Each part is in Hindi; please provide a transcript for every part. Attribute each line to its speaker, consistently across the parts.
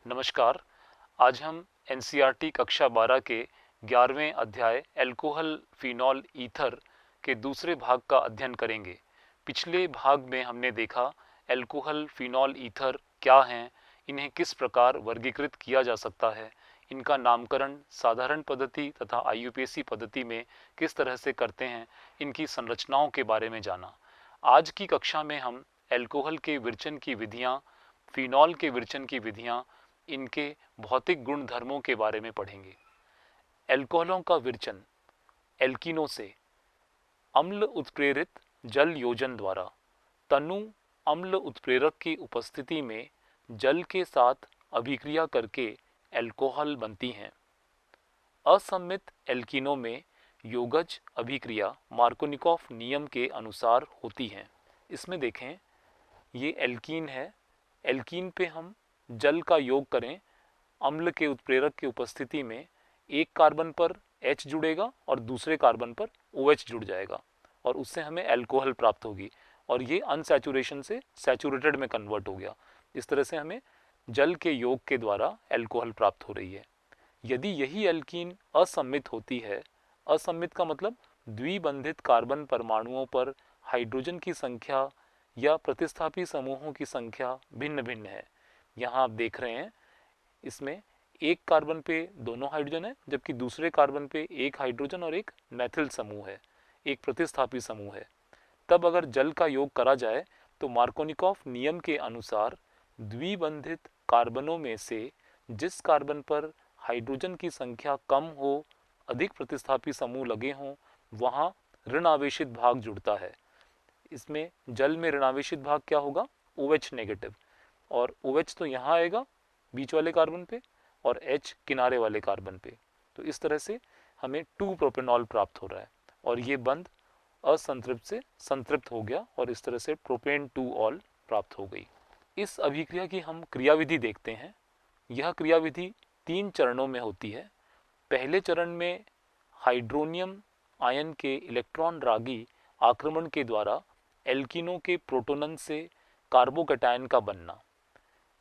Speaker 1: नमस्कार। आज हम एनसीईआरटी कक्षा 12 के 11वें अध्याय अल्कोहल फिनॉल ईथर के दूसरे भाग का अध्ययन करेंगे। पिछले भाग में हमने देखा अल्कोहल फिनॉल ईथर क्या हैं, इन्हें किस प्रकार वर्गीकृत किया जा सकता है, इनका नामकरण साधारण पद्धति तथा आईयूपीएसी पद्धति में किस तरह से करते हैं, इनकी संरचनाओं के बारे में जाना। आज की कक्षा में हम अल्कोहल के विरचन की विधियाँ, फिनॉल के विरचन की विधियाँ, इनके भौतिक गुण धर्मों के बारे में पढ़ेंगे। एल्कोहलों का विरचन एल्कीनों से अम्ल उत्प्रेरित जल योजन द्वारा तनु अम्ल उत्प्रेरक की उपस्थिति में जल के साथ अभिक्रिया करके एल्कोहल बनती हैं। असम्मित एल्कीनों में योगज अभिक्रिया मार्कोनिकॉफ नियम के अनुसार होती हैं। इसमें देखें, ये एल्कीन है। एल्कीन पे हम जल का योग करें, अम्ल के उत्प्रेरक की उपस्थिति में एक कार्बन पर H जुड़ेगा और दूसरे कार्बन पर OH जुड़ जाएगा और उससे हमें अल्कोहल प्राप्त होगी और ये अनसैचुरेशन से सैचुरेटेड में कन्वर्ट हो गया। इस तरह से हमें जल के योग के द्वारा अल्कोहल प्राप्त हो रही है। यदि यही एल्कीन असम्मित होती है, असम्मित का मतलब द्विबंधित कार्बन परमाणुओं पर हाइड्रोजन की संख्या या प्रतिस्थापी समूहों की संख्या भिन्न भिन्न है। यहाँ आप देख रहे हैं, इसमें एक कार्बन पे दोनों हाइड्रोजन है, जबकि दूसरे कार्बन पे एक हाइड्रोजन और एक मैथिल समूह है, एक प्रतिस्थापी समूह है। तब अगर जल का योग करा जाए तो मार्कोनिकॉफ नियम के अनुसार द्विबंधित कार्बनों में से जिस कार्बन पर हाइड्रोजन की संख्या कम हो, अधिक प्रतिस्थापी समूह लगे हों, वहाँ ऋण आवेशित भाग जुड़ता है। इसमें जल में ऋणावेशित भाग क्या होगा? OH नेगेटिव, और OH तो यहाँ आएगा बीच वाले कार्बन पे और H किनारे वाले कार्बन पे। तो इस तरह से हमें 2 प्रोपेनॉल प्राप्त हो रहा है और ये बंध असंतृप्त से संतृप्त हो गया और इस तरह से प्रोपेन 2 ऑल प्राप्त हो गई। इस अभिक्रिया की हम क्रियाविधि देखते हैं। यह क्रियाविधि 3 चरणों में होती है। पहले चरण में हाइड्रोनियम आयन के इलेक्ट्रॉन रागी आक्रमण के द्वारा एल्कीनों के प्रोटोनन से कार्बोकैटायन का बनना।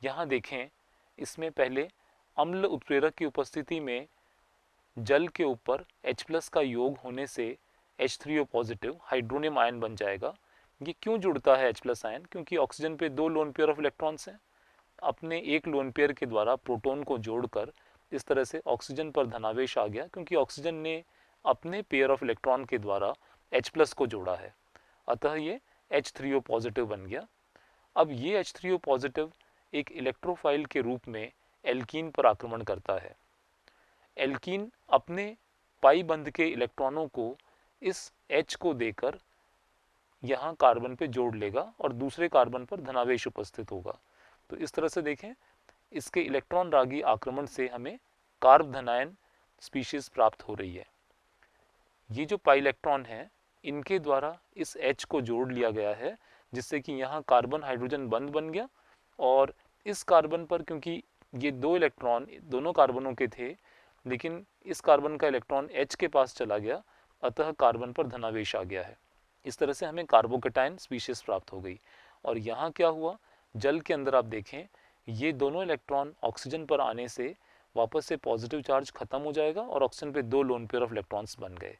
Speaker 1: यहाँ देखें, इसमें पहले अम्ल उत्प्रेरक की उपस्थिति में जल के ऊपर H+ का योग होने से H3O पॉजिटिव हाइड्रोनियम आयन बन जाएगा। ये क्यों जुड़ता है H+ आयन? क्योंकि ऑक्सीजन पे 2 लोन पेयर ऑफ इलेक्ट्रॉन्स हैं। अपने एक लोन पेयर के द्वारा प्रोटॉन को जोड़कर इस तरह से ऑक्सीजन पर धनावेश आ गया, क्योंकि ऑक्सीजन ने अपने पेयर ऑफ इलेक्ट्रॉन के द्वारा H+ को जोड़ा है, अतः ये H3O पॉजिटिव बन गया। अब ये H3O पॉजिटिव एक इलेक्ट्रोफाइल के रूप में एल्कीन पर आक्रमण करता है। एल्कीन अपने पाई बंध के इलेक्ट्रॉनों को इस H को देकर यहाँ कार्बन पे जोड़ लेगा और दूसरे कार्बन पर धनावेश उपस्थित होगा। तो इस तरह से देखें, इसके इलेक्ट्रॉन रागी आक्रमण से हमें कार्ब धनायन स्पीशीज प्राप्त हो रही है। ये जो पाई इलेक्ट्रॉन है, इनके द्वारा इस H को जोड़ लिया गया है, जिससे कि यहाँ कार्बन हाइड्रोजन बंध बन गया और इस कार्बन पर, क्योंकि ये 2 इलेक्ट्रॉन दोनों कार्बनों के थे, लेकिन इस कार्बन का इलेक्ट्रॉन H के पास चला गया, अतः कार्बन पर धनावेश आ गया है। इस तरह से हमें कार्बोकैटायन स्पीशीज प्राप्त हो गई। और यहाँ क्या हुआ, जल के अंदर आप देखें, ये दोनों इलेक्ट्रॉन ऑक्सीजन पर आने से वापस से पॉजिटिव चार्ज खत्म हो जाएगा और ऑक्सीजन पे 2 लोन पेयर ऑफ इलेक्ट्रॉन्स बन गए।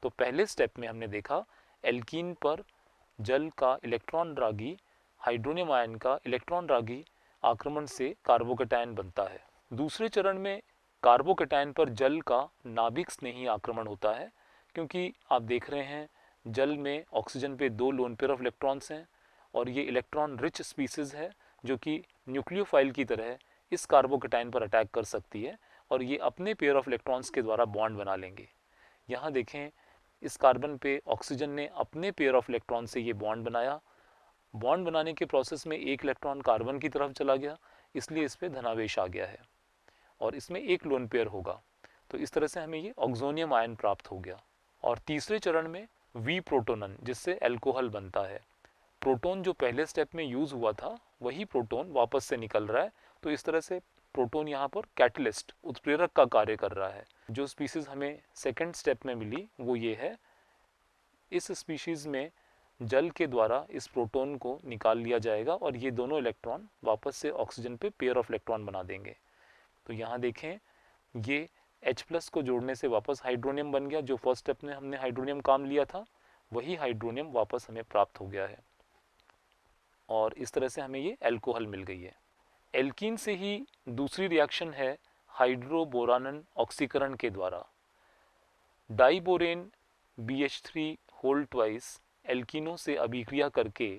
Speaker 1: तो पहले स्टेप में हमने देखा एल्कीन पर जल का इलेक्ट्रॉन रागी हाइड्रोनियम आयन का इलेक्ट्रॉन रागी आक्रमण से कार्बोकैटायन बनता है। दूसरे चरण में कार्बोकैटायन पर जल का नाभिक स्नेही आक्रमण होता है, क्योंकि आप देख रहे हैं जल में ऑक्सीजन पे 2 लोन पेयर ऑफ इलेक्ट्रॉन्स हैं और ये इलेक्ट्रॉन रिच स्पीसीज है जो कि न्यूक्लियोफाइल की तरह इस कार्बोकैटायन पर अटैक कर सकती है और ये अपने पेयर ऑफ इलेक्ट्रॉन्स के द्वारा बॉन्ड बना लेंगे। यहाँ देखें, इस कार्बन पे ऑक्सीजन ने अपने पेयर ऑफ इलेक्ट्रॉन से ये बॉन्ड बनाया। बॉन्ड बनाने के प्रोसेस में एक इलेक्ट्रॉन कार्बन की तरफ चला गया, इसलिए इस पर धनावेश आ गया है और इसमें एक लोन पेयर होगा। तो इस तरह से हमें ये ऑक्सोनियम आयन प्राप्त हो गया। और तीसरे चरण में वी प्रोटोनन, जिससे अल्कोहल बनता है। प्रोटॉन जो पहले स्टेप में यूज हुआ था, वही प्रोटॉन वापस से निकल रहा है। तो इस तरह से प्रोटॉन यहाँ पर कैटलिस्ट उत्प्रेरक का कार्य कर रहा है। जो स्पीशीज हमें सेकंड स्टेप में मिली वो ये है। इस स्पीशीज में जल के द्वारा इस प्रोटॉन को निकाल लिया जाएगा और ये दोनों इलेक्ट्रॉन वापस से ऑक्सीजन पे पेयर ऑफ इलेक्ट्रॉन बना देंगे। तो यहाँ देखें ये H+ को जोड़ने से वापस हाइड्रोनियम बन गया, जो फर्स्ट स्टेप में हमने हाइड्रोनियम काम लिया था वही हाइड्रोनियम वापस हमें प्राप्त हो गया है और इस तरह से हमें ये एल्कोहल मिल गई है। एल्कीन से ही दूसरी रिएक्शन है हाइड्रोबोरानन ऑक्सीकरण के द्वारा। डाइबोरेन BH3 होल ट्वाइस एल्कीनों से अभिक्रिया करके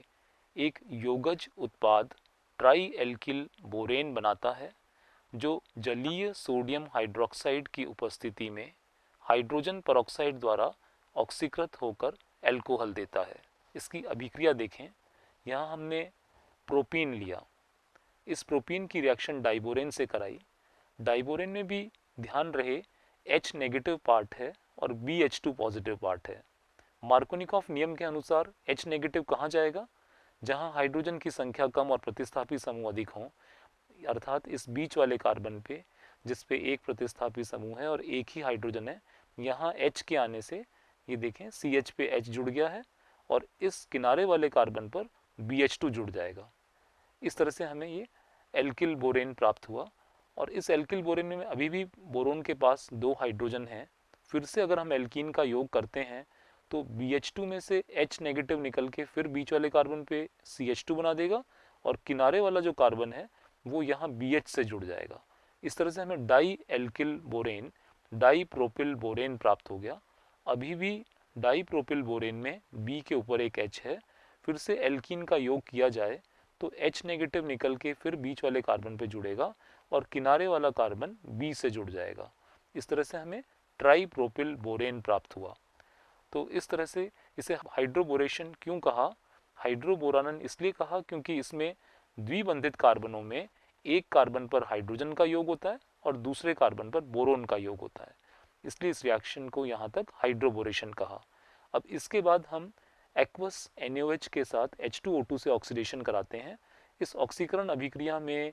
Speaker 1: एक योगज उत्पाद ट्राई एल्किल बोरेन बनाता है जो जलीय सोडियम हाइड्रोक्साइड की उपस्थिति में हाइड्रोजन परऑक्साइड द्वारा ऑक्सीकृत होकर एल्कोहल देता है। इसकी अभिक्रिया देखें, यहाँ हमने प्रोपीन लिया, इस प्रोपीन की रिएक्शन डाइबोरेन से कराई। डाइबोरेन में भी ध्यान रहे H नेगेटिव पार्ट है और BH2 पॉजिटिव पार्ट है। मार्कोनिकॉफ नियम के अनुसार H नेगेटिव कहाँ जाएगा? जहाँ हाइड्रोजन की संख्या कम और प्रतिस्थापी समूह अधिक हों, अर्थात इस बीच वाले कार्बन पे जिस पे एक प्रतिस्थापी समूह है और एक ही हाइड्रोजन है, यहाँ H के आने से ये देखें CH पे H जुड़ गया है और इस किनारे वाले कार्बन पर BH2 जुड़ जाएगा। इस तरह से हमें ये एल्किल बोरेन प्राप्त हुआ और इस एल्किल बोरेन में अभी भी बोरोन के पास 2 हाइड्रोजन हैं। फिर से अगर हम एल्कीन का योग करते हैं तो BH2 में से H नेगेटिव निकल के फिर बीच वाले कार्बन पे CH2 बना देगा और किनारे वाला जो कार्बन है वो यहाँ BH से जुड़ जाएगा। इस तरह से हमें di alkyl borane, di propyl borane प्राप्त हो गया। अभी भी डाई प्रोपिल बोरेन में B के ऊपर एक H है। फिर से एल्कीन का योग किया जाए तो H नेगेटिव निकल के फिर बीच वाले कार्बन पे जुड़ेगा और किनारे वाला कार्बन B से जुड़ जाएगा। इस तरह से हमें ट्राई प्रोपिल बोरेन प्राप्त हुआ। तो इस तरह से इसे हाइड्रोबोरेशन क्यों कहा? हाइड्रोबोरानन इसलिए कहा क्योंकि इसमें द्विबंधित कार्बनों में एक कार्बन पर हाइड्रोजन का योग होता है और दूसरे कार्बन पर बोरोन का योग होता है, इसलिए इस रिएक्शन को यहाँ तक हाइड्रोबोरेशन कहा। अब इसके बाद हम एक्वस NaOH के साथ H2O2 से ऑक्सीडेशन कराते हैं। इस ऑक्सीकरण अभिक्रिया में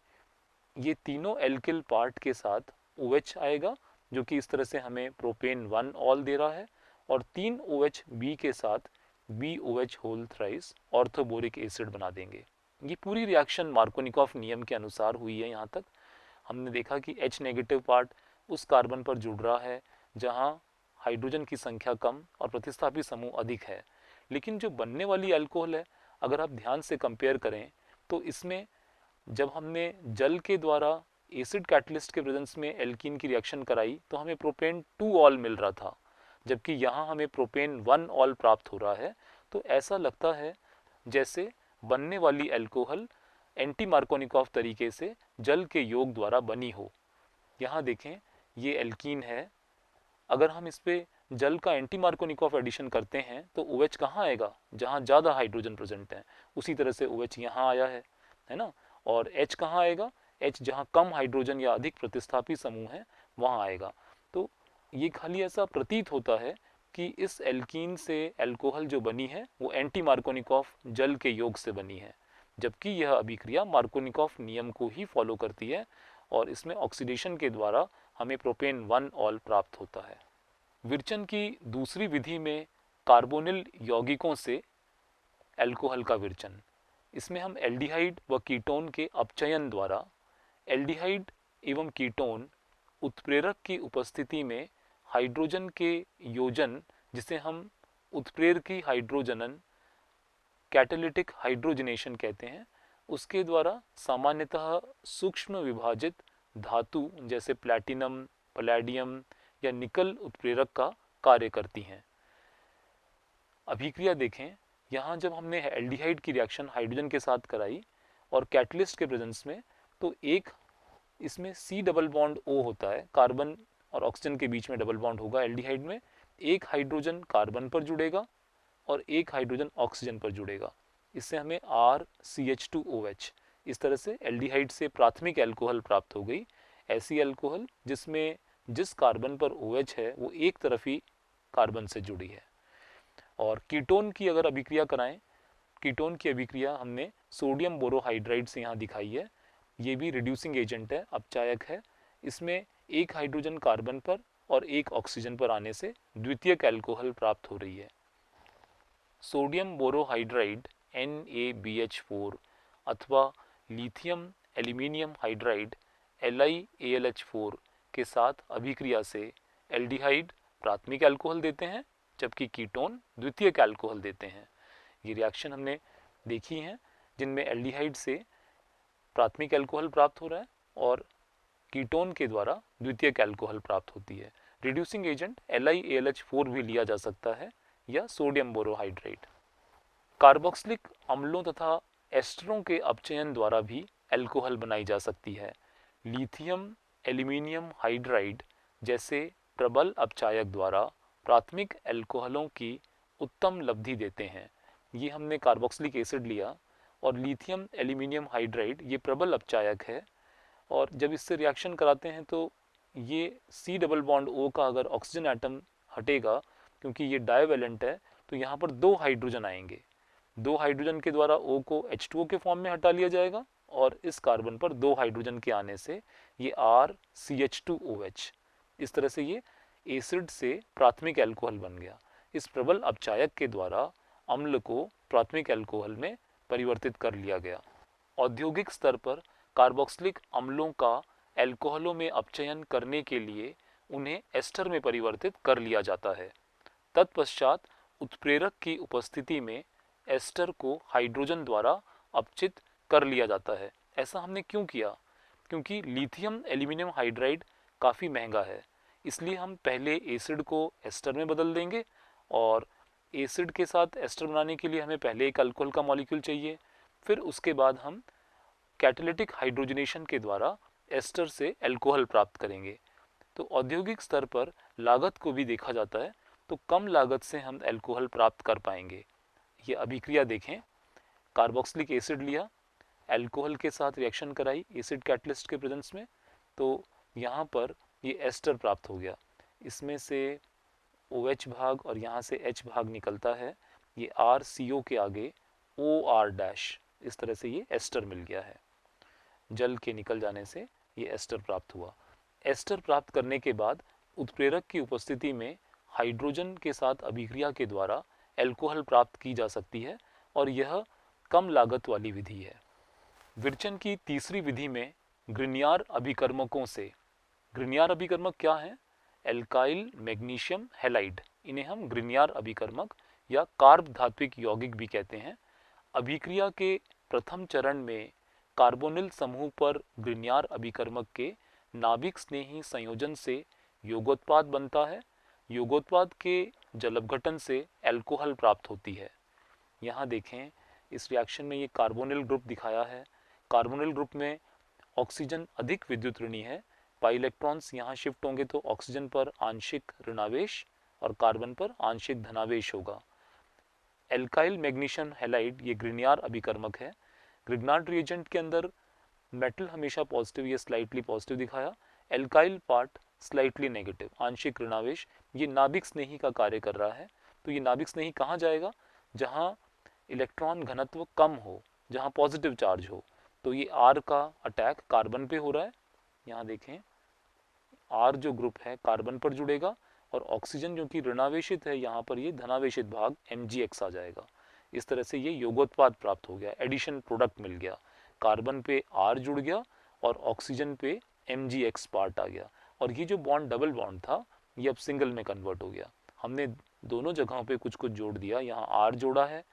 Speaker 1: ये तीनों एल्किल पार्ट के साथ OH आएगा जो कि इस तरह से हमें प्रोपेन 1 ऑल दे रहा है और 3 OH B के साथ BOH whole thrice orthoboric acid बना देंगे। ये पूरी रिएक्शन मार्कोनिकॉफ नियम के अनुसार हुई है। यहाँ तक हमने देखा कि H नेगेटिव पार्ट उस कार्बन पर जुड़ रहा है जहाँ हाइड्रोजन की संख्या कम और प्रतिस्थापी समूह अधिक है, लेकिन जो बनने वाली अल्कोहल है अगर आप ध्यान से कंपेयर करें तो इसमें जब हमने जल के द्वारा एसिड कैटलिस्ट के प्रेजेंस में एल्कीन की रिएक्शन कराई तो हमें प्रोपेन 2 ऑल मिल रहा था, जबकि यहाँ हमें प्रोपेन 1 ऑल प्राप्त हो रहा है। तो ऐसा लगता है जैसे बनने वाली अल्कोहल एंटी मार्कोनिकॉफ तरीके से जल के योग द्वारा बनी हो। यहाँ देखें ये एल्कीन है, अगर हम इस पे जल का एंटी मार्कोनिकॉफ एडिशन करते हैं तो OH कहाँ आएगा? जहाँ ज़्यादा हाइड्रोजन प्रेजेंट है। उसी तरह से OH यहाँ आया है ना, और H कहाँ आएगा? H जहाँ कम हाइड्रोजन या अधिक प्रतिस्थापी समूह है वहाँ आएगा। तो ये खाली ऐसा प्रतीत होता है कि इस एल्कीन से अल्कोहल जो बनी है वो एंटी मार्कोनिकॉफ जल के योग से बनी है, जबकि यह अभिक्रिया मार्कोनिकॉफ नियम को ही फॉलो करती है और इसमें ऑक्सीडेशन के द्वारा हमें प्रोपेन 1 ऑल प्राप्त होता है। विरचन की दूसरी विधि में कार्बोनिल यौगिकों से अल्कोहल का विरचन, इसमें हम एल्डिहाइड व कीटोन के अपचयन द्वारा एल्डिहाइड एवं कीटोन उत्प्रेरक की उपस्थिति में हाइड्रोजन के योजन, जिसे हम उत्प्रेरकी हाइड्रोजनन कैटालिटिक हाइड्रोजनेशन कहते हैं, उसके द्वारा सामान्यतः सूक्ष्म विभाजित धातु जैसे प्लैटिनम, पलैडियम या निकल उत्प्रेरक का कार्य करती हैं। अभिक्रिया देखें, यहाँ जब हमने एल्डिहाइड की रिएक्शन हाइड्रोजन के साथ कराई और कैटलिस्ट के प्रेजेंस में, तो एक इसमें C डबल बॉन्ड O होता है, कार्बन और ऑक्सीजन के बीच में डबल बॉन्ड होगा एल्डिहाइड में, एक हाइड्रोजन कार्बन पर जुड़ेगा और एक हाइड्रोजन ऑक्सीजन पर जुड़ेगा। इससे हमें RCH2OH, इस तरह से एल्डिहाइड से प्राथमिक अल्कोहल प्राप्त हो गई। ऐसी अल्कोहल जिसमें जिस कार्बन पर OH है वो एक तरफी कार्बन से जुड़ी है। और कीटोन की अगर अभिक्रिया कराएं, कीटोन की अभिक्रिया हमने सोडियम बोरोहाइड्राइड से यहाँ दिखाई है। ये भी रिड्यूसिंग एजेंट है, अपचायक है। इसमें एक हाइड्रोजन कार्बन पर और एक ऑक्सीजन पर आने से द्वितीयक अल्कोहल प्राप्त हो रही है। सोडियम बोरोहाइड्राइड NaBH4 अथवा लिथियम एल्यूमिनियम हाइड्राइड LiAlH4 के साथ अभिक्रिया से एल्डिहाइड प्राथमिक अल्कोहल देते हैं, जबकि कीटोन द्वितीयक अल्कोहल देते हैं। ये रिएक्शन हमने देखी हैं जिनमें एल्डिहाइड से प्राथमिक अल्कोहल प्राप्त हो रहा है और कीटोन के द्वारा द्वितीयक अल्कोहल प्राप्त होती है। रिड्यूसिंग एजेंट LiAlH4 भी लिया जा सकता है या सोडियम बोरोहाइड्रेट। कार्बोक्सिलिक अम्लों तथा एस्टरों के अपचयन द्वारा भी अल्कोहल बनाई जा सकती है। लिथियम एल्यूमिनियम हाइड्राइड जैसे प्रबल अपचायक द्वारा प्राथमिक अल्कोहलों की उत्तम लब्धि देते हैं। ये हमने कार्बोक्सिलिक एसिड लिया और लिथियम एल्यूमिनियम हाइड्राइड ये प्रबल अपचायक है, और जब इससे रिएक्शन कराते हैं तो ये C डबल बॉन्ड O का अगर ऑक्सीजन एटम हटेगा, क्योंकि ये डाइवेलेंट है, तो यहाँ पर 2 हाइड्रोजन आएंगे। 2 हाइड्रोजन के द्वारा O को H2O के फॉर्म में हटा लिया जाएगा और इस कार्बन पर 2 हाइड्रोजन के आने से ये RCH2OH, इस तरह से ये एसिड से प्राथमिक अल्कोहल बन गया। इस प्रबल अपचायक के द्वारा अम्ल को प्राथमिक अल्कोहल में परिवर्तित कर लिया गया। औद्योगिक स्तर पर कार्बोक्सिलिक अम्लों का अल्कोहलों में अपचयन करने के लिए उन्हें एस्टर में परिवर्तित कर लिया जाता है। तत्पश्चात उत्प्रेरक की उपस्थिति में एस्टर को हाइड्रोजन द्वारा अपचित कर लिया जाता है। ऐसा हमने क्यों किया? क्योंकि लिथियम एल्यूमिनियम हाइड्राइड काफ़ी महंगा है, इसलिए हम पहले एसिड को एस्टर में बदल देंगे और एसिड के साथ एस्टर बनाने के लिए हमें पहले एक अल्कोहल का मॉलिक्यूल चाहिए, फिर उसके बाद हम कैटालिटिक हाइड्रोजनेशन के द्वारा एस्टर से अल्कोहल प्राप्त करेंगे। तो औद्योगिक स्तर पर लागत को भी देखा जाता है, तो कम लागत से हम अल्कोहल प्राप्त कर पाएंगे। ये अभिक्रिया देखें, कार्बोक्सिलिक एसिड लिया, अल्कोहल के साथ रिएक्शन कराई एसिड कैटलिस्ट के प्रेजेंस में, तो यहाँ पर ये एस्टर प्राप्त हो गया। इसमें से OH भाग और यहाँ से H भाग निकलता है, ये RCO के आगे OR-, इस तरह से ये एस्टर मिल गया है। जल के निकल जाने से ये एस्टर प्राप्त हुआ। एस्टर प्राप्त करने के बाद उत्प्रेरक की उपस्थिति में हाइड्रोजन के साथ अभिक्रिया के द्वारा अल्कोहल प्राप्त की जा सकती है और यह कम लागत वाली विधि है। विरचन की तीसरी विधि में ग्रिग्नार्ड अभिकर्मकों से, ग्रिग्नार्ड अभिकर्मक क्या है? एल्काइल मैग्नीशियम हैलाइड, इन्हें हम ग्रिग्नार्ड अभिकर्मक या कार्ब धात्विक यौगिक भी कहते हैं। अभिक्रिया के प्रथम चरण में कार्बोनिल समूह पर ग्रिग्नार्ड अभिकर्मक के नाभिक स्नेही संयोजन से योगोत्पाद बनता है। योगोत्पाद के जलपघटन से अल्कोहल प्राप्त होती है। यहाँ देखें, इस रिएक्शन में ये कार्बोनिल ग्रुप दिखाया है। कार्बोनिल ग्रुप में ऑक्सीजन अधिक विद्युत ऋणी है, पाई इलेक्ट्रॉन्स यहाँ शिफ्ट होंगे तो ऑक्सीजन पर आंशिक ऋणावेश और कार्बन पर आंशिक धनावेश होगा। एल्काइल मैग्नीशियम हैलाइड ये ग्रिग्नार्ड अभिकर्मक है। ग्रिग्नार्ड रिएजेंट के अंदर मेटल हमेशा पॉजिटिव या स्लाइटली पॉजिटिव दिखाया, एल्काइल पार्ट स्लाइटली नेगेटिव, आंशिक ऋणावेश। ये नाभिक स्नेही का कार्य कर रहा है। तो ये नाभिक स्नेही कहाँ जाएगा? जहाँ इलेक्ट्रॉन घनत्व कम हो, जहाँ पॉजिटिव चार्ज हो। तो ये R का अटैक कार्बन पे हो रहा है। यहाँ देखें, R जो ग्रुप है कार्बन पर जुड़ेगा और ऑक्सीजन जो कि ऋणावेशित है, यहाँ पर ये धनावेशित भाग MgX आ जाएगा। इस तरह से ये योगोत्पाद प्राप्त हो गया, एडिशन प्रोडक्ट मिल गया। कार्बन पे R जुड़ गया और ऑक्सीजन पे MgX पार्ट आ गया, और ये जो बॉन्ड डबल बॉन्ड था ये अब सिंगल में कन्वर्ट हो गया। हमने दोनों जगहों पे कुछ कुछ जोड़ दिया। यहाँ R जोड़ा है,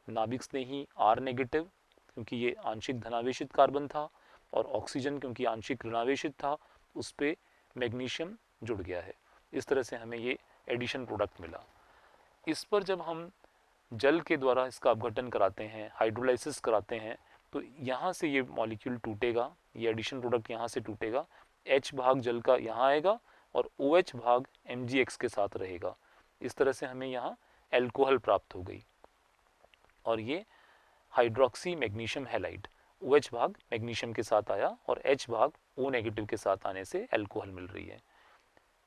Speaker 1: नाभिक स्नेही R नेगेटिव क्योंकि ये आंशिक धनावेशित कार्बन था, और ऑक्सीजन क्योंकि आंशिक ऋणावेशित था, उस पे मैग्नीशियम जुड़ गया है। इस तरह से हमें ये एडिशन प्रोडक्ट मिला। इस पर जब हम जल के द्वारा इसका अपघटन कराते हैं, हाइड्रोलाइसिस कराते हैं, तो यहाँ से ये मॉलिक्यूल टूटेगा, ये एडिशन प्रोडक्ट यहाँ से टूटेगा, H भाग जल का यहाँ आएगा और OH भाग MgX के साथ रहेगा। इस तरह से हमें यहाँ अल्कोहल प्राप्त हो गई, और ये हाइड्रोक्सी मैग्नीशियम हैलाइड, OH भाग मैग्नीशियम के साथ आया और H भाग O नेगेटिव के साथ आने से अल्कोहल मिल रही है।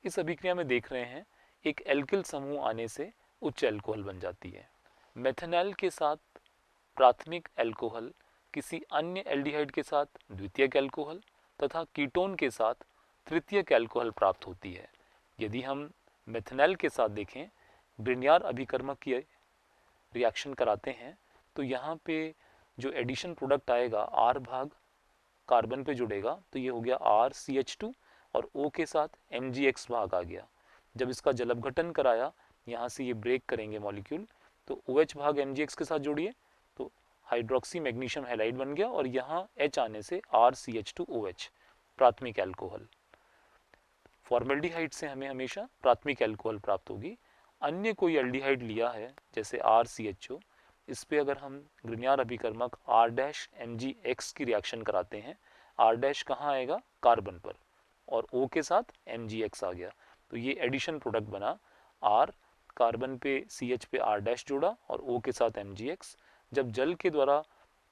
Speaker 1: इस अभिक्रिया में देख रहे हैं एक एल्किल समूह आने से उच्च अल्कोहल बन जाती है। मेथनॉल के साथ प्राथमिक अल्कोहल किसी अन्य एल्डिहाइड के साथ द्वितीयक अल्कोहल तथा कीटोन के साथ तृतीयक अल्कोहल प्राप्त होती है। यदि हम मेथनॉल के साथ देखें, ग्रिग्नार्ड अभिकर्मक की रिएक्शन कराते हैं, तो यहाँ पे जो एडिशन प्रोडक्ट आएगा R भाग कार्बन पे जुड़ेगा तो ये हो गया RCH2 और O के साथ MgX भाग आ गया। जब इसका जल अपघटन कराया, यहाँ से ये ब्रेक करेंगे मॉलिक्यूल, तो OH भाग MgX के साथ जोड़िए तो हाइड्रोक्सी मैग्नीशियम हैलाइड बन गया और यहाँ H आने से RCH2OH प्राथमिक एल्कोहल। फॉर्मेल्डिहाइड से हमें हमेशा प्राथमिक एल्कोहल प्राप्त होगी। अन्य कोई एल्डिहाइड लिया है जैसे RCHO, इस पे अगर हम ग्रिग्नार्ड अभिकर्मक R-MgX की रिएक्शन कराते हैं, R- कहाँ आएगा? कार्बन पर, और O के साथ MgX आ गया, तो ये एडिशन प्रोडक्ट बना। R कार्बन पे CH पे R- जोड़ा और O के साथ MgX। जब जल के द्वारा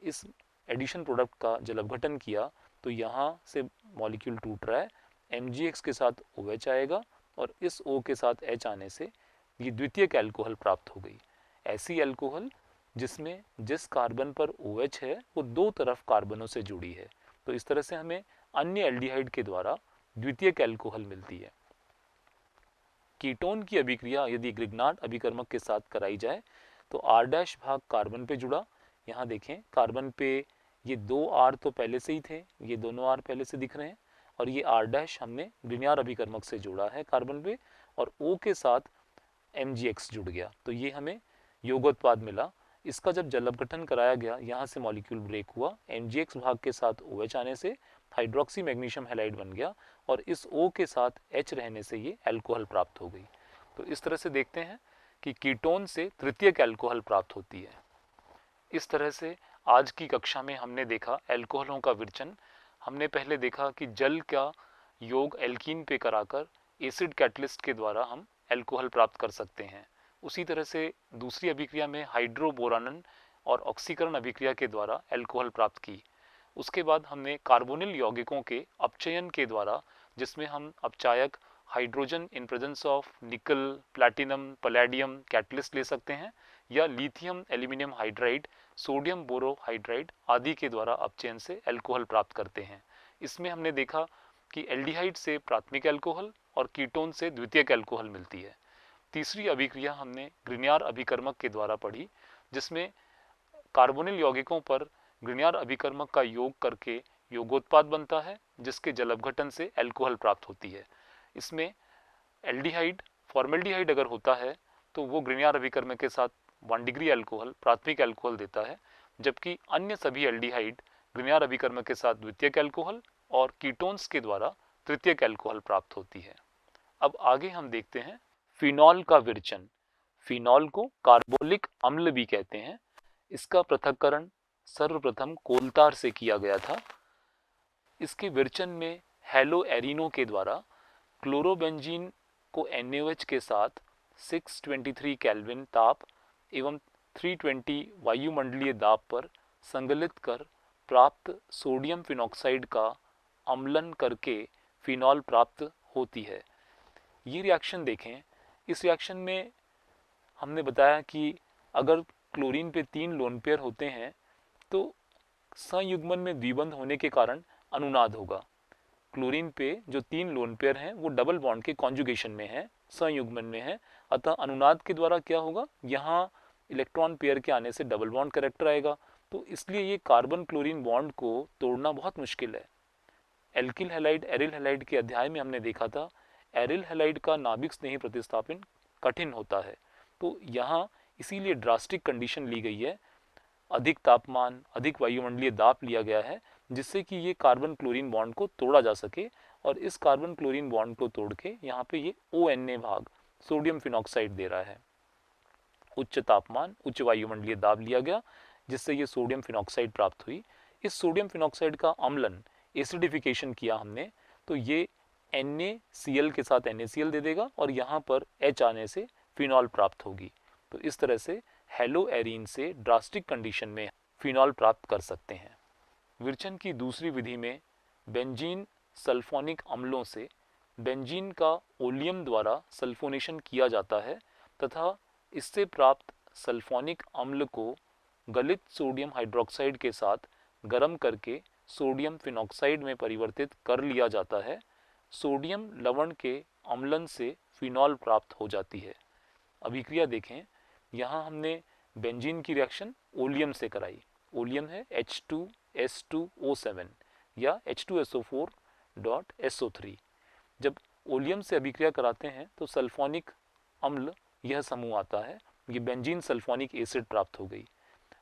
Speaker 1: इस एडिशन प्रोडक्ट का जल अपघटन किया तो यहाँ से मॉलिक्यूल टूट रहा है, MgX के साथ OH आएगा और इस O के साथ H आने से ये द्वितीयक एल्कोहल प्राप्त हो गई। ऐसी एल्कोहल जिसमें जिस कार्बन पर OH है वो दो तरफ कार्बनों से जुड़ी है। तो इस तरह से हमें अन्य एल्डिहाइड के द्वारा द्वितीयक एल्कोहल मिलती है। कीटोन की अभिक्रिया यदि ग्रिग्नार्ड अभिकर्मक के साथ कराई जाए तो R- भाग कार्बन पे जुड़ा, यहाँ देखें कार्बन पे ये दो R तो पहले से ही थे, ये दोनों R पहले से दिख रहे हैं, और ये R- हमने ग्रिग्नार्ड अभिकर्मक से जोड़ा है कार्बन पे, और O के साथ MgX जुड़ गया, तो ये हमें योगोत्पाद मिला। इसका जब जल अपघटन कराया गया, यहाँ से मॉलिक्यूल ब्रेक हुआ, MgX भाग के साथ OH आने से हाइड्रोक्सी मैग्नीशियम हैलाइड बन गया और इस O के साथ H रहने से ये एल्कोहल प्राप्त हो गई। तो इस तरह से देखते हैं कि कीटोन से तृतीयक एल्कोहल प्राप्त होती है। इस तरह से आज की कक्षा में हमने देखा एल्कोहलों का विरचन। हमने पहले देखा कि जल का योग एल्कीन पे कराकर एसिड कैटलिस्ट के द्वारा हम एल्कोहल प्राप्त कर सकते हैं। उसी तरह से दूसरी अभिक्रिया में हाइड्रोबोरानन और ऑक्सीकरण अभिक्रिया के द्वारा एल्कोहल प्राप्त की। उसके बाद हमने कार्बोनिल यौगिकों के अपचयन के द्वारा, जिसमें हम अपचायक hydrogen in presence of nickel, platinum, palladium catalyst ले सकते हैं, या lithium aluminium hydride, sodium borohydride आदि के द्वारा अपचयन से एल्कोहल प्राप्त करते हैं। इसमें हमने देखा कि एल्डिहाइड से प्राथमिक एल्कोहल और कीटोन से द्वितीयक एल्कोहल मिलती है। तीसरी अभिक्रिया हमने ग्रिग्नार्ड अभिकर्मक के द्वारा पढ़ी, जिसमें कार्बोनिल यौगिकों पर ग्रिग्नार्ड अभिकर्मक का योग करके योगोत्पाद बनता है, जिसके जल अपघटन से एल्कोहल प्राप्त होती है। इसमें एल्डिहाइड, फॉर्मेल्डिहाइड अगर होता है तो वो ग्रिग्नार्ड अभिकर्मक के साथ 1 डिग्री एल्कोहल प्राथमिक एल्कोहल देता है, जबकि अन्य सभी एल्डिहाइड ग्रिग्नार्ड अभिकर्मक के साथ द्वितीयक एल्कोहल और कीटोन्स के द्वारा तृतीयक एल्कोहल प्राप्त होती है। अब आगे हम देखते हैं फिनॉल का विरचन। फिनॉल को कार्बोलिक अम्ल भी कहते हैं। इसका पृथक्करण सर्वप्रथम कोलतार से किया गया था। इसके विरचन में हेलोएरिनो के द्वारा क्लोरोबेंजीन को NaOH के साथ 623 केल्विन ताप एवं 320 वायुमंडलीय दाब पर संगलित कर प्राप्त सोडियम फिनॉक्साइड का अम्लन करके फिनॉल प्राप्त होती है। ये रिएक्शन देखें। इस रिएक्शन में हमने बताया कि अगर क्लोरीन पे 3 लोन पेयर होते हैं तो संयुग्मन में द्विबंध होने के कारण अनुनाद होगा। क्लोरीन पे जो 3 लोन पेयर हैं वो डबल बॉन्ड के कॉन्जुगेशन में है, संयुग्मन में है, अतः अनुनाद के द्वारा क्या होगा, यहाँ इलेक्ट्रॉन पेयर के आने से डबल बॉन्ड कैरेक्टर आएगा, तो इसलिए ये कार्बन क्लोरीन बॉन्ड को तोड़ना बहुत मुश्किल है। एल्किल हैलाइड, एरिल हैलाइड के अध्याय में हमने देखा था एरिल हैलाइड का नाभिक स्नेही प्रतिस्थापन कठिन होता है, तो यहाँ इसीलिए ड्रास्टिक कंडीशन ली गई है, अधिक तापमान, अधिक वायुमंडलीय दाब लिया गया है, जिससे कि ये कार्बन क्लोरीन बॉन्ड को तोड़ा जा सके, और इस कार्बन क्लोरीन बॉन्ड को तोड़ के यहाँ पे ये ONA भाग सोडियम फिनॉक्साइड दे रहा है। उच्च तापमान, उच्च वायुमंडलीय दाब लिया गया, जिससे ये सोडियम फिनॉक्साइड प्राप्त हुई। इस सोडियम फिनॉक्साइड का अम्लन, एसिडिफिकेशन किया हमने, तो ये NaCl के साथ NaCl दे देगा और यहाँ पर H आने से फिनॉल प्राप्त होगी। तो इस तरह से हेलोएरीन से ड्रास्टिक कंडीशन में फिनॉल प्राप्त कर सकते हैं। विरचन की दूसरी विधि में बेंजीन सल्फोनिक अम्लों से बेंजीन का ओलियम द्वारा सल्फोनेशन किया जाता है तथा इससे प्राप्त सल्फोनिक अम्ल को गलित सोडियम हाइड्रोक्साइड के साथ गर्म करके सोडियम फिनॉक्साइड में परिवर्तित कर लिया जाता है। सोडियम लवण के अम्लन से फिनॉल प्राप्त हो जाती है। अभिक्रिया देखें, यहाँ हमने बेंजीन की रिएक्शन ओलियम से कराई। ओलियम है H2S2O7, या H2SO4.SO3। जब ओलियम से अभिक्रिया कराते हैं तो सल्फोनिक अम्ल यह समूह आता है, ये बेंजीन सल्फोनिक एसिड प्राप्त हो गई।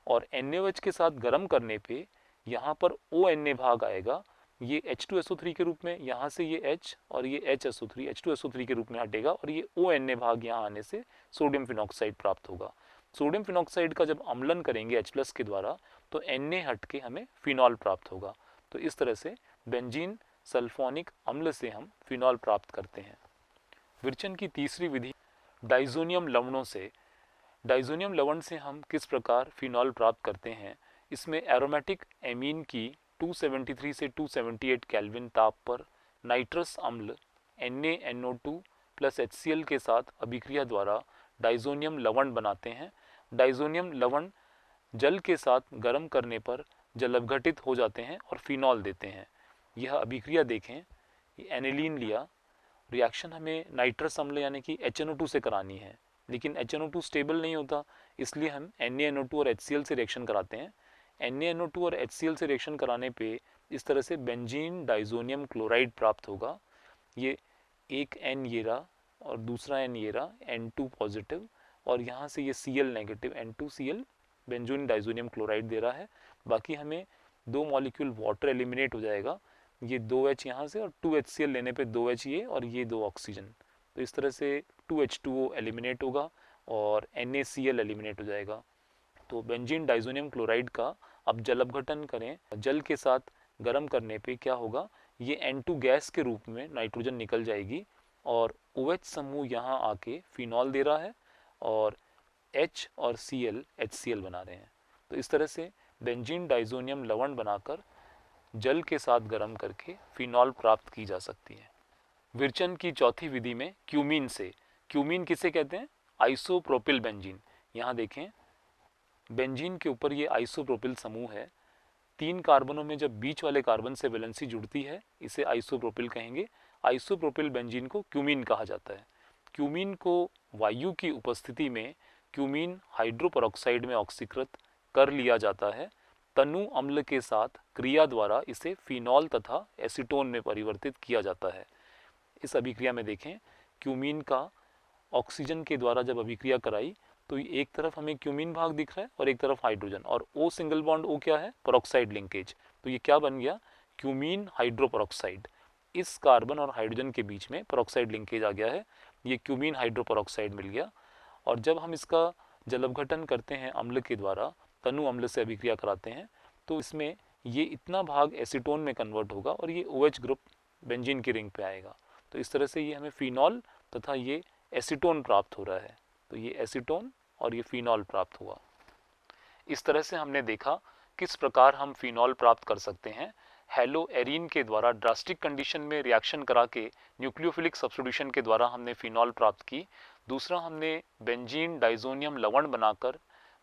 Speaker 1: और NaOH के साथ गर्म करने पे यहाँ पर ONa भाग आएगा, ये H2SO3 के रूप में, यहाँ से ये H और ये HSO3 H2SO3 के रूप में हटेगा और ये ONa भाग यहाँ आने से सोडियम फिनॉक्साइड प्राप्त होगा। सोडियम फिनॉक्साइड का जब अम्लन करेंगे H+ के द्वारा तो Na हट के हमें फिनॉल प्राप्त होगा। तो इस तरह से बेंजीन सल्फोनिक अम्ल से हम फिनॉल प्राप्त करते हैं। विरचन की तीसरी विधि डाइजोनियम लवणों से। डाइजोनियम लवण से हम किस प्रकार फिनॉल प्राप्त करते हैं, इसमें एरोमेटिक एमीन की 273 से 278 केल्विन ताप पर नाइट्रस अम्ल NaNO2 प्लस HCl के साथ अभिक्रिया द्वारा डाइजोनियम लवण बनाते हैं। डाइजोनियम लवण जल के साथ गर्म करने पर जलअपघटित हो जाते हैं और फिनॉल देते हैं। यह अभिक्रिया देखें, ये एनिलीन लिया, रिएक्शन हमें नाइट्रस अम्ल यानी कि HNO2 से करानी है, लेकिन HNO2 स्टेबल नहीं होता, इसलिए हम NaNO2 और HCl से रिएक्शन कराते हैं। NaNO2 और HCl से रिएक्शन कराने पे इस तरह से बेंजीन डाइजोनियम क्लोराइड प्राप्त होगा। ये एक N ये रहा और दूसरा N ये रहा, N2 पॉजिटिव, और यहाँ से ये Cl negative, N2Cl benzene diazonium chloride दे रहा है। बाकी हमें 2 मॉलिक्यूल वाटर एलिमिनेट हो जाएगा, ये 2H यहाँ से और 2HCl लेने पे 2H ये और ये 2 ऑक्सीजन, तो इस तरह से 2H2O एलिमिनेट होगा और NaCl एलिमिनेट हो जाएगा। तो बेंजीन डाइजोनियम क्लोराइड का अब जल अपघटन करें, जल के साथ गर्म करने पे क्या होगा, ये N2 गैस के रूप में नाइट्रोजन निकल जाएगी और OH समूह यहाँ आके फिनॉल दे रहा है और H और Cl HCl बना रहे हैं। तो इस तरह से बेंजीन डाइजोनियम लवण बनाकर जल के साथ गर्म करके फिनॉल प्राप्त की जा सकती है। विरचन की चौथी विधि में क्यूमीन से। क्यूमीन किसे कहते हैं, आइसोप्रोपिल बेंजीन। यहाँ देखें, बेंजीन के ऊपर ये आइसोप्रोपिल समूह है, 3 कार्बनों में जब बीच वाले कार्बन से वैलेंसी जुड़ती है इसे आइसोप्रोपिल कहेंगे। आइसोप्रोपिल बेंजीन को क्यूमीन कहा जाता है। क्यूमीन को वायु की उपस्थिति में क्यूमीन हाइड्रोपरऑक्साइड में ऑक्सीकृत कर लिया जाता है। तनु अम्ल के साथ क्रिया द्वारा इसे फिनॉल तथा एसीटोन में परिवर्तित किया जाता है। इस अभिक्रिया में देखें, क्यूमीन का ऑक्सीजन के द्वारा जब अभिक्रिया कराई तो एक तरफ हमें क्यूमीन भाग दिख रहा है और एक तरफ हाइड्रोजन, और O सिंगल बॉन्ड O क्या है, पेरोक्साइड लिंकेज, तो ये क्या बन गया, क्यूमीन हाइड्रोपेरोक्साइड। इस कार्बन और हाइड्रोजन के बीच में पेरोक्साइड लिंकेज आ गया है, ये क्यूमीन हाइड्रोपेरोक्साइड मिल गया। और जब हम इसका जल अपघटन करते हैं अम्ल के द्वारा, तनु अम्ल से अभिक्रिया कराते हैं, तो इसमें ये इतना भाग एसीटोन में कन्वर्ट होगा और ये OH ग्रुप बेंजीन की रिंग पे आएगा। तो इस तरह से ये हमें फिनॉल तथा ये एसीटोन प्राप्त हो रहा है। तो ये एसीटोन और ये फिनॉल प्राप्त हुआ। इस तरह से हमने देखा किस प्रकार हम फिनॉल प्राप्त कर सकते हैं। हेलो एरीन के द्वारा ड्रास्टिक कंडीशन में रिएक्शन करा के न्यूक्लियोफिलिक सब्स्टिट्यूशन के द्वारा हमने फिनॉल प्राप्त की। दूसरा, हमने बेंजीन डाइजोनियम लवण बनाकर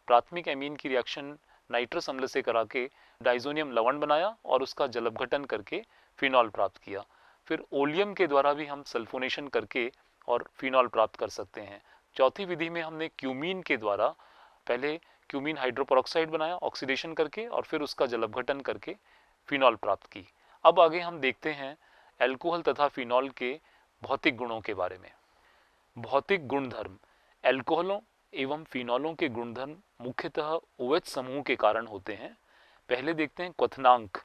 Speaker 1: प्राथमिक एमीन की रिएक्शन नाइट्रस अम्ल से करा के डाइजोनियम लवण बनाया और उसका जल अपघटन करके फिनॉल प्राप्त किया। फिर ओलियम के द्वारा भी हम सल्फोनेशन करके और फिनॉल प्राप्त कर सकते हैं। चौथी विधि में हमने क्यूमीन के द्वारा पहले क्यूमीन हाइड्रोपेरोक्साइड बनाया ऑक्सीडेशन करके और फिर उसका जल अपघटन करके फिनॉल प्राप्त की। अब आगे हम देखते हैं एल्कोहल तथा फिनॉल के भौतिक गुणों के बारे में। भौतिक गुणधर्म। एल्कोहलों एवं फिनॉलों के गुणधर्म मुख्यतः OH समूह के कारण होते हैं। पहले देखते हैं क्वथनांक।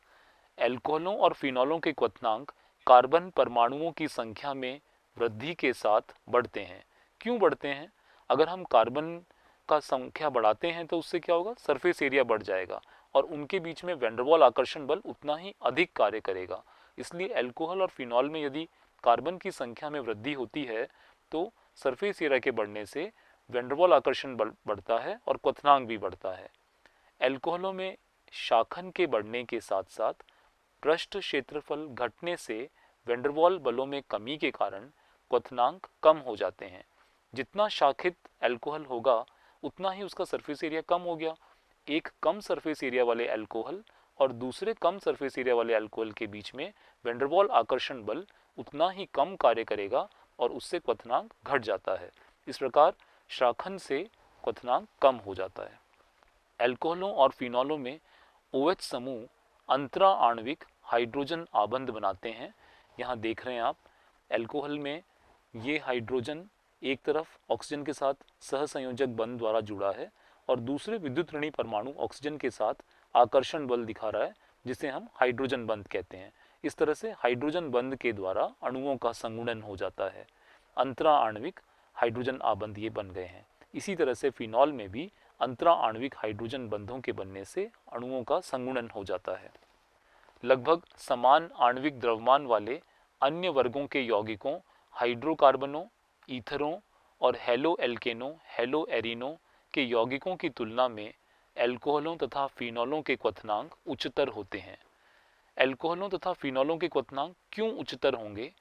Speaker 1: एल्कोहलों और फिनॉलों के क्वथनांक कार्बन परमाणुओं की संख्या में वृद्धि के साथ बढ़ते हैं। क्यों बढ़ते हैं? अगर हम कार्बन का संख्या बढ़ाते हैं तो उससे क्या होगा, सरफेस एरिया बढ़ जाएगा और उनके बीच में वैन डर वाल आकर्षण बल उतना ही अधिक कार्य करेगा। इसलिए एल्कोहल और फिनॉल में यदि कार्बन की संख्या में वृद्धि होती है तो सरफेस एरिया के बढ़ने से वैन डर वाल आकर्षण बल बढ़ता है और क्वथनांक भी बढ़ता है। एल्कोहलों में शाखन के बढ़ने के साथ साथ पृष्ठ क्षेत्रफल घटने से वैन डर वाल बलों में कमी के कारण क्वथनांक कम हो जाते हैं। जितना शाखित एल्कोहल होगा उतना ही उसका सरफेस एरिया कम हो गया। एक कम सरफेस एरिया वाले एल्कोहल और दूसरे कम सरफेस एरिया वाले एल्कोहल के बीच में वैन डर वाल आकर्षण बल उतना ही कम कार्य करेगा और उससे क्वथनांक घट जाता है। इस प्रकार शाखन से क्वथनांक कम हो जाता है। एल्कोहलों और फिनॉलों में OH समूह अंतरा आणविक हाइड्रोजन आबंध बनाते हैं। यहाँ देख रहे हैं आप एल्कोहल में ये हाइड्रोजन एक तरफ ऑक्सीजन के साथ सहसंयोजक बंध द्वारा जुड़ा है और दूसरे विद्युत ऋणी परमाणु ऑक्सीजन के साथ आकर्षण बल दिखा रहा है, जिसे हम हाइड्रोजन बंध कहते हैं। इस तरह से हाइड्रोजन बंध के द्वारा अणुओं का संगुणन हो जाता है। अंतरा आणविक हाइड्रोजन आबंध ये बन गए हैं। इसी तरह से फिनॉल में भी अंतरा आणविक हाइड्रोजन बंधों के बनने से अणुओं का संगुणन हो जाता है। लगभग समान आणविक द्रव्यमान वाले अन्य वर्गों के यौगिकों हाइड्रोकार्बनों, ईथरों और हेलो एल्केनों, हेलो एरिनों के यौगिकों की तुलना में एल्कोहलों तथा फिनॉलों के क्वथनांक उच्चतर होते हैं। एल्कोहलों तथा फिनॉलों के क्वथनांक क्यों उच्चतर होंगे?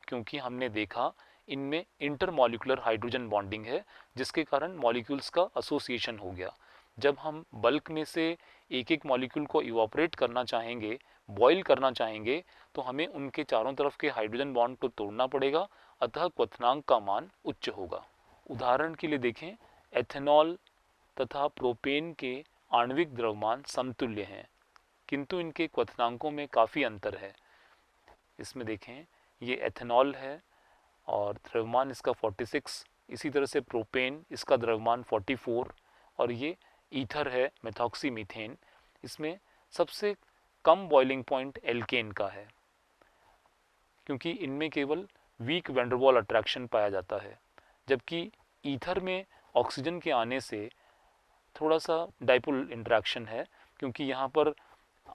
Speaker 1: क्योंकि हमने देखा इनमें इंटरमॉलिक्यूलर हाइड्रोजन बॉन्डिंग है, जिसके कारण मॉलिक्यूल्स का एसोसिएशन हो गया। जब हम बल्क में से एक एक मॉलिक्यूल को इवापोरेट करना चाहेंगे, बॉयल करना चाहेंगे, तो हमें उनके चारों तरफ के हाइड्रोजन बॉन्ड को तोड़ना पड़ेगा, अतः क्वथनांक का मान उच्च होगा। उदाहरण के लिए देखें, एथेनॉल तथा प्रोपेन के आणविक द्रव्यमान समतुल्य हैं, किंतु इनके क्वथनांकों में काफ़ी अंतर है। इसमें देखें, ये एथेनॉल है और द्रव्यमान इसका 46, इसी तरह से प्रोपेन, इसका द्रव्यमान 44, और ये ईथर है मेथॉक्सी मीथेन, इसमें सबसे कम बॉइलिंग पॉइंट एल्केन का है, क्योंकि इनमें केवल वीक वैंडरवाल अट्रैक्शन पाया जाता है। जबकि ईथर में ऑक्सीजन के आने से थोड़ा सा डाइपोल इंटरेक्शन है, क्योंकि यहाँ पर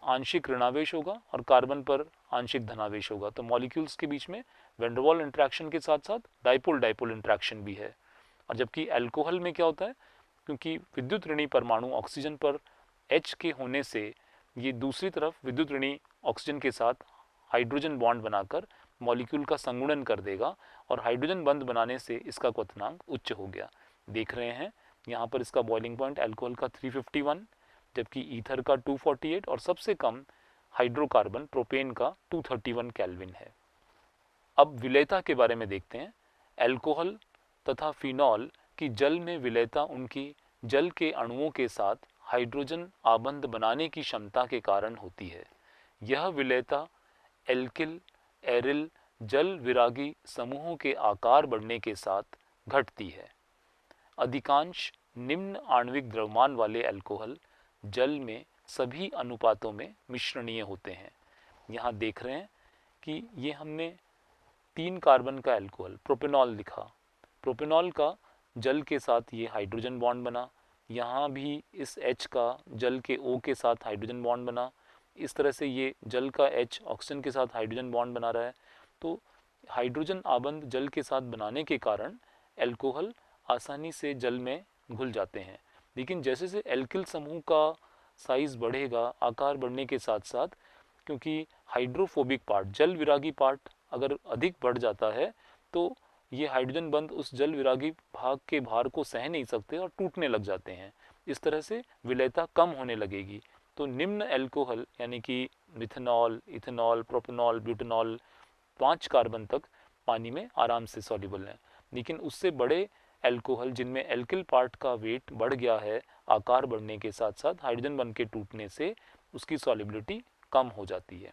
Speaker 1: आंशिक ऋणावेश होगा और कार्बन पर आंशिक धनावेश होगा, तो मॉलिक्यूल्स के बीच में वैंडरवाल इंटरेक्शन के साथ साथ डाइपोल इंटरेक्शन भी है। और जबकि अल्कोहल में क्या होता है, क्योंकि विद्युत ऋणी परमाणु ऑक्सीजन पर H के होने से ये दूसरी तरफ विद्युत ऋणी ऑक्सीजन के साथ हाइड्रोजन बॉन्ड बनाकर मॉलिक्यूल का संगुणन कर देगा और हाइड्रोजन बंध बनाने से इसका क्वथनांक उच्च हो गया। देख रहे हैं यहाँ पर इसका बॉइलिंग पॉइंट अल्कोहल का 351, जबकि ईथर का 248 और सबसे कम हाइड्रोकार्बन प्रोपेन का 231 केल्विन है। अब विलेयता के बारे में देखते हैं। अल्कोहल तथा फिनॉल की जल में विलेयता उनकी जल के अणुओं के साथ हाइड्रोजन आबंध बनाने की क्षमता के कारण होती है। यह विलेयता एल्किल एरिल जल विरागी समूहों के आकार बढ़ने के साथ घटती है। अधिकांश निम्न आणविक द्रव्यमान वाले अल्कोहल जल में सभी अनुपातों में मिश्रणीय होते हैं। यहाँ देख रहे हैं कि ये हमने 3 कार्बन का अल्कोहल प्रोपेनॉल लिखा, प्रोपेनॉल का जल के साथ ये हाइड्रोजन बॉन्ड बना, यहाँ भी इस H का जल के O के साथ हाइड्रोजन बॉन्ड बना, इस तरह से ये जल का H ऑक्सीजन के साथ हाइड्रोजन बॉन्ड बना रहा है। तो हाइड्रोजन आबंध जल के साथ बनाने के कारण अल्कोहल आसानी से जल में घुल जाते हैं। लेकिन जैसे जैसे एल्किल समूह का साइज बढ़ेगा, आकार बढ़ने के साथ साथ, क्योंकि हाइड्रोफोबिक पार्ट जल विरागी पार्ट अगर अधिक बढ़ जाता है तो ये हाइड्रोजन बंध उस जल विरागी भाग के भार को सह नहीं सकते और टूटने लग जाते हैं। इस तरह से विलेयता कम होने लगेगी। तो निम्न अल्कोहल यानी कि methanol, ethanol, propanol, butanol 5 carbon तक पानी में आराम से सॉल्युबल हैं। लेकिन उससे बड़े अल्कोहल जिनमें एल्किल पार्ट का वेट बढ़ गया है, आकार बढ़ने के साथ साथ हाइड्रोजन बंध के टूटने से उसकी सॉल्युबिलिटी कम हो जाती है।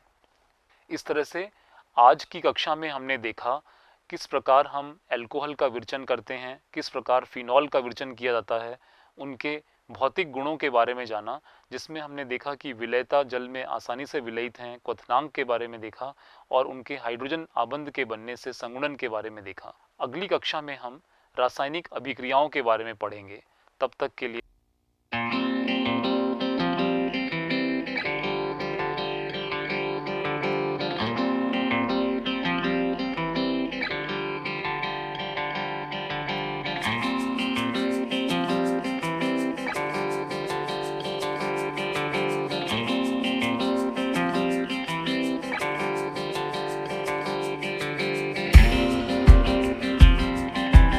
Speaker 1: इस तरह से आज की कक्षा में हमने देखा किस प्रकार हम अल्कोहल का विरचन करते हैं, किस प्रकार फिनॉल का विरचन किया जाता है, उनके भौतिक गुणों के बारे में जाना, जिसमें हमने देखा कि विलेयता जल में आसानी से विलयित हैं, क्वथनांक के बारे में देखा और उनके हाइड्रोजन आबंध के बनने से संगुणन के बारे में देखा। अगली कक्षा में हम रासायनिक अभिक्रियाओं के बारे में पढ़ेंगे। तब तक के लिए